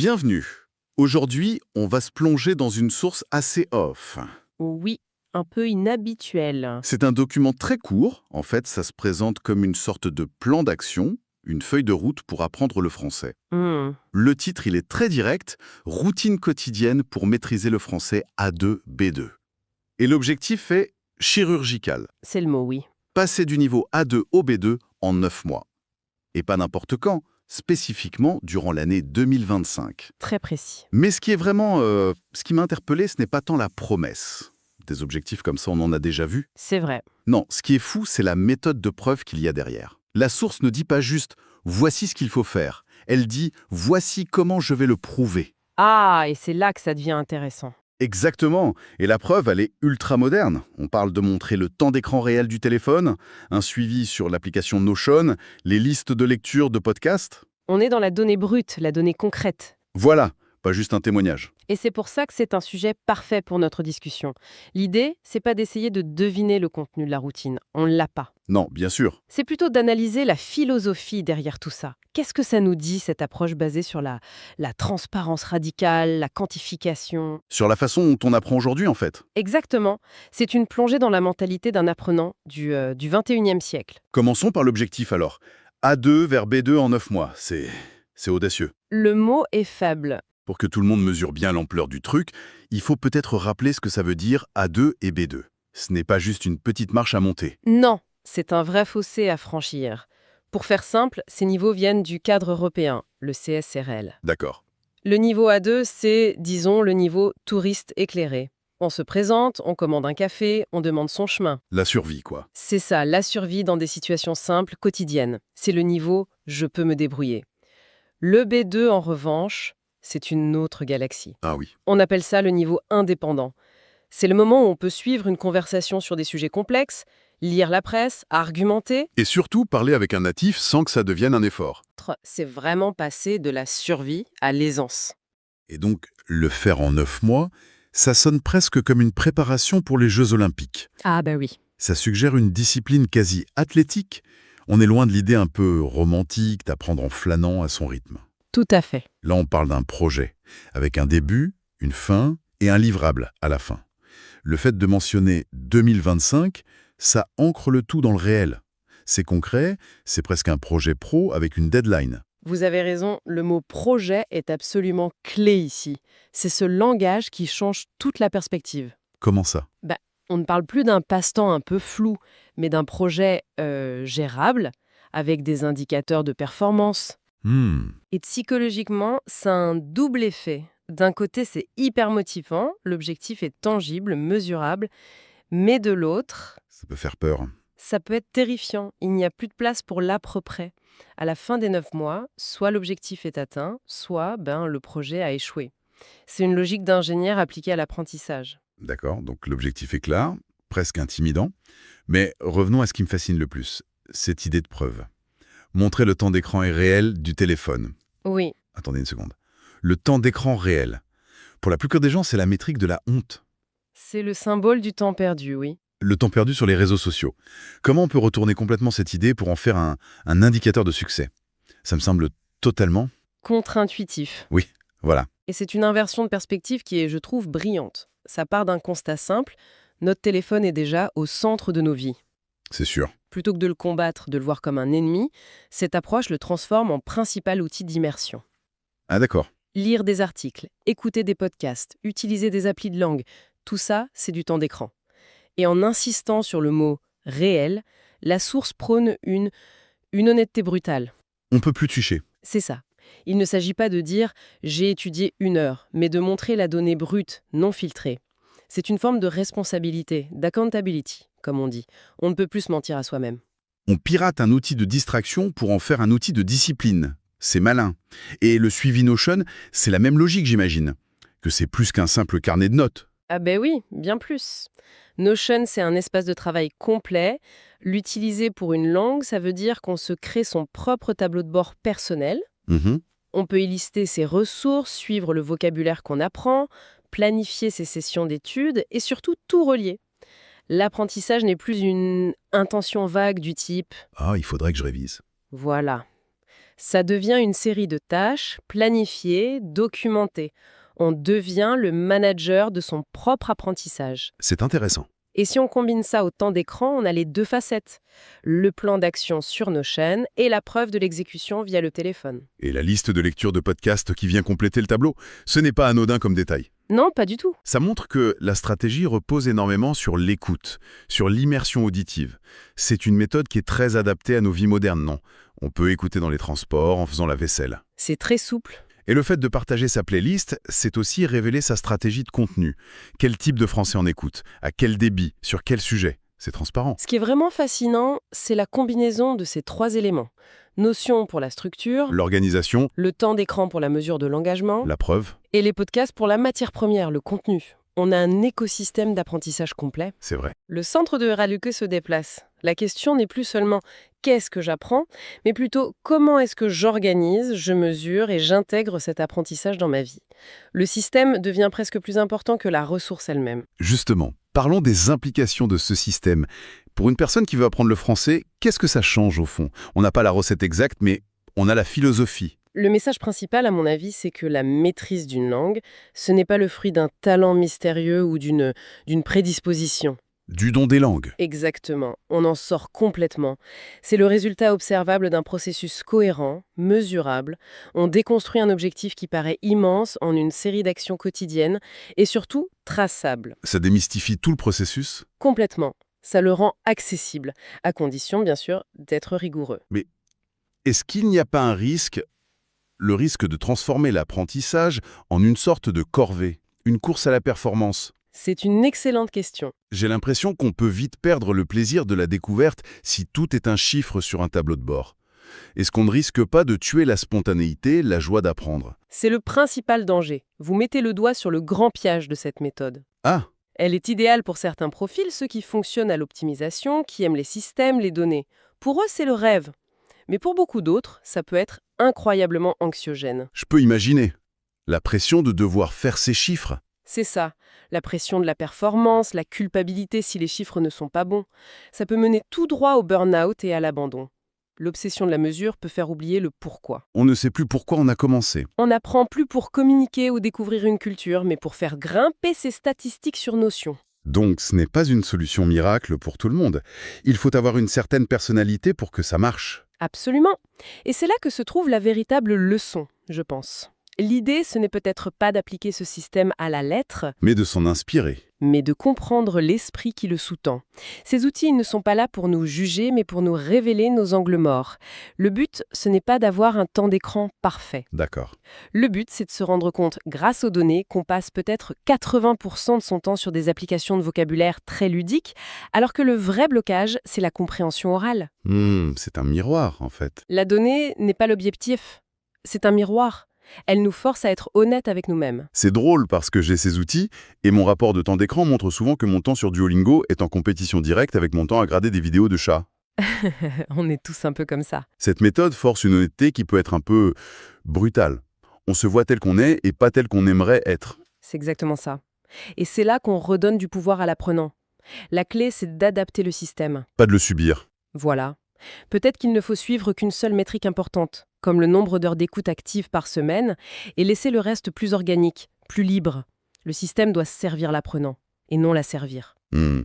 Bienvenue. Aujourd'hui, on va se plonger dans une source assez off. Oui, un peu inhabituel. C'est un document très court. En fait, ça se présente comme une sorte de plan d'action, une feuille de route pour apprendre le français. Hmm, Le titre, il est très direct, Routine quotidienne pour maîtriser le français A2, B2. Et l'objectif est chirurgical. c'est le mot, oui. Passer du niveau A2 au B2 en 9 mois. Et pas n'importe quand, spécifiquement durant l'année 2025. Très précis. Mais ce qui m'a interpellé, ce n'est pas tant la promesse. Des objectifs comme ça, on en a déjà vu. C'est vrai. Non, ce qui est fou, c'est la méthode de preuve qu'il y a derrière. La source ne dit pas juste « voici ce qu'il faut faire ». Elle dit « voici comment je vais le prouver ». Ah, et c'est là que ça devient intéressant. Exactement. Et la preuve, elle est ultra moderne. On parle de montrer le temps d'écran réel du téléphone, un suivi sur l'application Notion, les listes de lecture de podcasts. On est dans la donnée brute, la donnée concrète. Voilà, pas juste un témoignage. Et c'est pour ça que c'est un sujet parfait pour notre discussion. L'idée, c'est pas d'essayer de deviner le contenu de la routine. On l'a pas. Non, bien sûr. C'est plutôt d'analyser la philosophie derrière tout ça. Qu'est-ce que ça nous dit, cette approche basée sur la transparence radicale, la quantification? Sur la façon dont on apprend aujourd'hui, en fait. Exactement. C'est une plongée dans la mentalité d'un apprenant du 21e siècle. Commençons par l'objectif alors. A2 vers B2 en 9 mois. C'est audacieux. Le mot est faible. Pour que tout le monde mesure bien l'ampleur du truc, il faut peut-être rappeler ce que ça veut dire A2 et B2. Ce n'est pas juste une petite marche à monter. Non, c'est un vrai fossé à franchir. Pour faire simple, ces niveaux viennent du cadre européen, le CSRL. D'accord. Le niveau A2, c'est, disons, le niveau touriste éclairé. On se présente, on commande un café, on demande son chemin. La survie, quoi. C'est ça, la survie dans des situations simples, quotidiennes. C'est le niveau « je peux me débrouiller ». Le B2, en revanche, c'est une autre galaxie. Ah oui. On appelle ça le niveau indépendant. C'est le moment où on peut suivre une conversation sur des sujets complexes, lire la presse, argumenter. Et surtout, parler avec un natif sans que ça devienne un effort. C'est vraiment passer de la survie à l'aisance. Et donc, le faire en 9 mois, ça sonne presque comme une préparation pour les Jeux Olympiques. Ah bah oui. Ça suggère une discipline quasi athlétique. On est loin de l'idée un peu romantique d'apprendre en flânant à son rythme. Tout à fait. Là, on parle d'un projet, avec un début, une fin et un livrable à la fin. Le fait de mentionner 2025, ça ancre le tout dans le réel. C'est concret, c'est presque un projet pro avec une deadline. Vous avez raison, le mot projet est absolument clé ici. C'est ce langage qui change toute la perspective. Comment ça? On ne parle plus d'un passe-temps un peu flou, mais d'un projet gérable, avec des indicateurs de performance. Et psychologiquement, ça a un double effet. D'un côté, c'est hyper motivant, l'objectif est tangible, mesurable, mais de l'autre, Ça peut faire peur. ça peut être terrifiant. Il n'y a plus de place pour l'à peu près. À la fin des 9 mois, soit l'objectif est atteint, soit le projet a échoué. C'est une logique d'ingénieur appliquée à l'apprentissage. D'accord, donc l'objectif est clair, presque intimidant. Mais revenons à ce qui me fascine le plus, cette idée de preuve. Montrer le temps d'écran réel du téléphone. Oui, Attendez une seconde. Le temps d'écran réel. Pour la plupart des gens, c'est la métrique de la honte. c'est le symbole du temps perdu, oui. Le temps perdu sur les réseaux sociaux. Comment on peut retourner complètement cette idée pour en faire un indicateur de succès? Ça me semble totalement... Contre-intuitif. Oui, voilà, Et c'est une inversion de perspective qui est, je trouve, brillante. Ça part d'un constat simple, notre téléphone est déjà au centre de nos vies. c'est sûr. Plutôt que de le combattre, de le voir comme un ennemi, cette approche le transforme en principal outil d'immersion. Ah d'accord. Lire des articles, écouter des podcasts, utiliser des applis de langue, tout ça, c'est du temps d'écran. Et en insistant sur le mot « réel », la source prône une honnêteté brutale. On peut plus tricher. C'est ça. Il ne s'agit pas de dire « j'ai étudié 1 heure », mais de montrer la donnée brute, non filtrée. C'est une forme de responsabilité, d'accountability, comme on dit. On ne peut plus se mentir à soi-même. On pirate un outil de distraction pour en faire un outil de discipline. C'est malin. Et le suivi Notion, c'est la même logique, j'imagine. Que c'est plus qu'un simple carnet de notes. Ah ben oui, bien plus. Notion, c'est un espace de travail complet. L'utiliser pour une langue, ça veut dire qu'on se crée son propre tableau de bord personnel. Mhm. On peut y lister ses ressources, suivre le vocabulaire qu'on apprend, planifier ses sessions d'études et surtout tout relier. L'apprentissage n'est plus une intention vague du type Ah, il faudrait que je révise. « voilà ». Ça devient une série de tâches planifiées, documentées. On devient le manager de son propre apprentissage. C'est intéressant. Et si on combine ça au temps d'écran, on a les deux facettes. Le plan d'action sur nos chaînes et la preuve de l'exécution via le téléphone. Et la liste de lecture de podcasts qui vient compléter le tableau, ce n'est pas anodin comme détail. Non, pas du tout. Ça montre que la stratégie repose énormément sur l'écoute, sur l'immersion auditive. C'est une méthode qui est très adaptée à nos vies modernes, non? On peut écouter dans les transports, en faisant la vaisselle. C'est très souple. Et le fait de partager sa playlist, c'est aussi révéler sa stratégie de contenu. Quel type de français on écoute? À quel débit? Sur quel sujet? C'est transparent. Ce qui est vraiment fascinant, c'est la combinaison de ces trois éléments. Notion pour la structure, L'organisation, le temps d'écran pour la mesure de l'engagement, la preuve, et les podcasts pour la matière première, le contenu. On a un écosystème d'apprentissage complet. c'est vrai. Le centre de Raluke se déplace. La question n'est plus seulement qu'est-ce que j'apprends, mais plutôt comment est-ce que j'organise, je mesure et j'intègre cet apprentissage dans ma vie. Le système devient presque plus important que la ressource elle-même. Justement, parlons des implications de ce système. Pour une personne qui veut apprendre le français, qu'est-ce que ça change au fond? On n'a pas la recette exacte, mais on a la philosophie. Le message principal, à mon avis, c'est que la maîtrise d'une langue, ce n'est pas le fruit d'un talent mystérieux ou d'une prédisposition. Du don des langues. Exactement, on en sort complètement. C'est le résultat observable d'un processus cohérent, mesurable. On déconstruit un objectif qui paraît immense en une série d'actions quotidiennes et surtout traçable. Ça démystifie tout le processus. Complètement. Ça le rend accessible, à condition, bien sûr, d'être rigoureux. Mais est-ce qu'il n'y a pas un risque, le risque de transformer l'apprentissage en une sorte de corvée, une course à la performance? C'est une excellente question. J'ai l'impression qu'on peut vite perdre le plaisir de la découverte si tout est un chiffre sur un tableau de bord. Est-ce qu'on ne risque pas de tuer la spontanéité, la joie d'apprendre? C'est le principal danger. Vous mettez le doigt sur le grand piège de cette méthode. Ah, Elle est idéale pour certains profils, ceux qui fonctionnent à l'optimisation, qui aiment les systèmes, les données. Pour eux, c'est le rêve. Mais pour beaucoup d'autres, ça peut être incroyablement anxiogène. je peux imaginer. La pression de devoir faire ces chiffres. C'est ça, la pression de la performance, la culpabilité si les chiffres ne sont pas bons. Ça peut mener tout droit au burn-out et à l'abandon. L'obsession de la mesure peut faire oublier le pourquoi. On ne sait plus pourquoi on a commencé. On n'apprend plus pour communiquer ou découvrir une culture, mais pour faire grimper ses statistiques sur Notion. Donc ce n'est pas une solution miracle pour tout le monde. Il faut avoir une certaine personnalité pour que ça marche. Absolument. Et c'est là que se trouve la véritable leçon, je pense. L'idée, ce n'est peut-être pas d'appliquer ce système à la lettre, Mais de s'en inspirer. mais de comprendre l'esprit qui le sous-tend. Ces outils ils ne sont pas là pour nous juger, mais pour nous révéler nos angles morts. Le but, ce n'est pas d'avoir un temps d'écran parfait. D'accord. Le but, c'est de se rendre compte, grâce aux données, qu'on passe peut-être 80% de son temps sur des applications de vocabulaire très ludiques, alors que le vrai blocage, c'est la compréhension orale. C'est un miroir, en fait. La donnée n'est pas l'objectif, c'est un miroir. Elle nous force à être honnêtes avec nous-mêmes. C'est drôle parce que j'ai ces outils et mon rapport de temps d'écran montre souvent que mon temps sur Duolingo est en compétition directe avec mon temps à regarder des vidéos de chats. On est tous un peu comme ça. Cette méthode force une honnêteté qui peut être un peu brutale. On se voit tel qu'on est et pas tel qu'on aimerait être. C'est exactement ça. Et c'est là qu'on redonne du pouvoir à l'apprenant. La clé, c'est d'adapter le système. Pas de le subir. Voilà. Peut-être qu'il ne faut suivre qu'une seule métrique importante, comme le nombre d'heures d'écoute active par semaine, et laisser le reste plus organique, plus libre. Le système doit servir l'apprenant, et non la servir.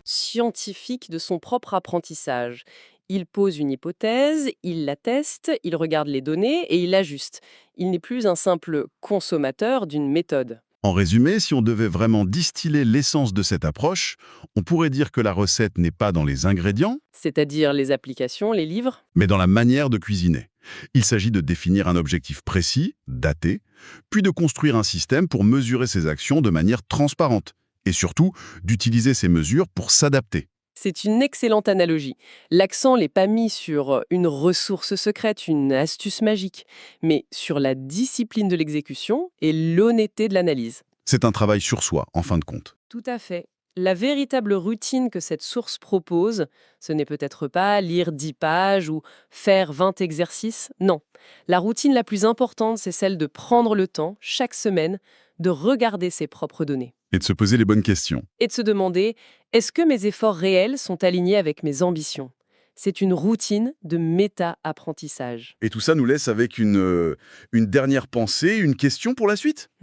Scientifique de son propre apprentissage. Il pose une hypothèse, il la teste, il regarde les données et il l'ajuste. Il n'est plus un simple consommateur d'une méthode. En résumé, si on devait vraiment distiller l'essence de cette approche, on pourrait dire que la recette n'est pas dans les ingrédients, C'est-à-dire les applications, les livres. mais dans la manière de cuisiner. Il s'agit de définir un objectif précis, daté, puis de construire un système pour mesurer ses actions de manière transparente, et surtout d'utiliser ces mesures pour s'adapter. C'est une excellente analogie. L'accent n'est pas mis sur une ressource secrète, une astuce magique, mais sur la discipline de l'exécution et l'honnêteté de l'analyse. C'est un travail sur soi, en fin de compte. Tout à fait. La véritable routine que cette source propose, ce n'est peut-être pas lire 10 pages ou faire 20 exercices, non. La routine la plus importante, c'est celle de prendre le temps, chaque semaine, de regarder ses propres données. Et de se poser les bonnes questions. Et de se demander, est-ce que mes efforts réels sont alignés avec mes ambitions? C'est une routine de méta-apprentissage. Et tout ça nous laisse avec une dernière pensée, une question pour la suite?